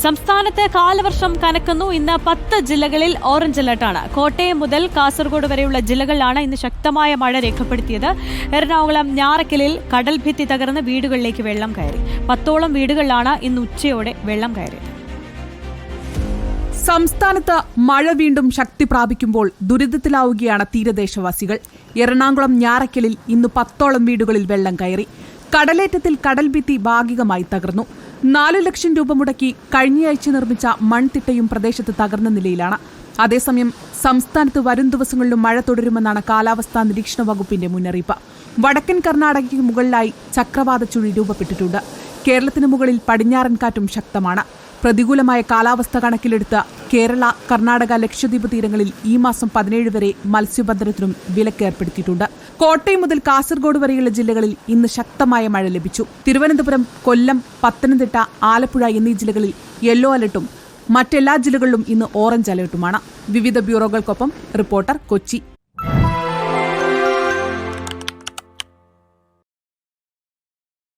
സംസ്ഥാനത്ത് കാലവർഷം കനക്കുന്നു. ഇന്ന് 10 ജില്ലകളിൽ ഓറഞ്ച് അലർട്ടാണ്. കോട്ടയം മുതൽ കാസർഗോഡ് വരെയുള്ള ജില്ലകളിലാണ് ഇന്ന് ശക്തമായ മഴ രേഖപ്പെടുത്തിയത്. എറണാകുളം ഞാറക്കലിൽ കടൽഭിത്തി തകർന്ന് വീടുകളിലേക്ക് വെള്ളം കയറി. 10ഓളം വീടുകളിലാണ് ഇന്ന് ഉച്ചയോടെ വെള്ളം കയറിയത്. സംസ്ഥാനത്ത് മഴ വീണ്ടും ശക്തി പ്രാപിക്കുമ്പോൾ ദുരിതത്തിലാവുകയാണ് തീരദേശവാസികൾ. എറണാകുളം ഞാറക്കലിൽ ഇന്ന് 10ഓളം വീടുകളിൽ വെള്ളം കയറി. കടലേറ്റത്തിൽ കടൽഭിത്തി ഭാഗികമായി തകർന്നു. 4 ലക്ഷം രൂപ മുടക്കി കഴിഞ്ഞയാഴ്ച നിർമ്മിച്ച മൺതിട്ടയും പ്രദേശത്ത് തകർന്ന നിലയിലാണ്. അതേസമയം സംസ്ഥാനത്ത് വരും ദിവസങ്ങളിലും മഴ തുടരുമെന്നാണ് കാലാവസ്ഥാ നിരീക്ഷണ വകുപ്പിന്റെ മുന്നറിയിപ്പ്. വടക്കൻ കർണാടകയ്ക്ക് മുകളിലായി ചക്രവാത ചുഴി രൂപപ്പെട്ടിട്ടുണ്ട്. കേരളത്തിന് മുകളിൽ പടിഞ്ഞാറൻ കാറ്റും ശക്തമാണ്. പ്രതികൂലമായ കാലാവസ്ഥ കണക്കിലെടുത്ത് കേരള, കർണാടക, ലക്ഷദ്വീപ് തീരങ്ങളിൽ ഈ മാസം 17 വരെ മത്സ്യബന്ധനത്തിനും വിലക്കേർപ്പെടുത്തിയിട്ടുണ്ട്. കോട്ടയം മുതൽ കാസർഗോഡ് വരെയുള്ള ജില്ലകളിൽ ഇന്ന് ശക്തമായ മഴ ലഭിച്ചു. തിരുവനന്തപുരം, കൊല്ലം, പത്തനംതിട്ട, ആലപ്പുഴ എന്നീ ജില്ലകളിൽ യെല്ലോ അലർട്ടും മറ്റെല്ലാ ജില്ലകളിലും ഇന്ന് ഓറഞ്ച് അലർട്ടുമാണ്. വിവിധ ബ്യൂറോകൾക്കൊപ്പം റിപ്പോർട്ടർ, കൊച്ചി.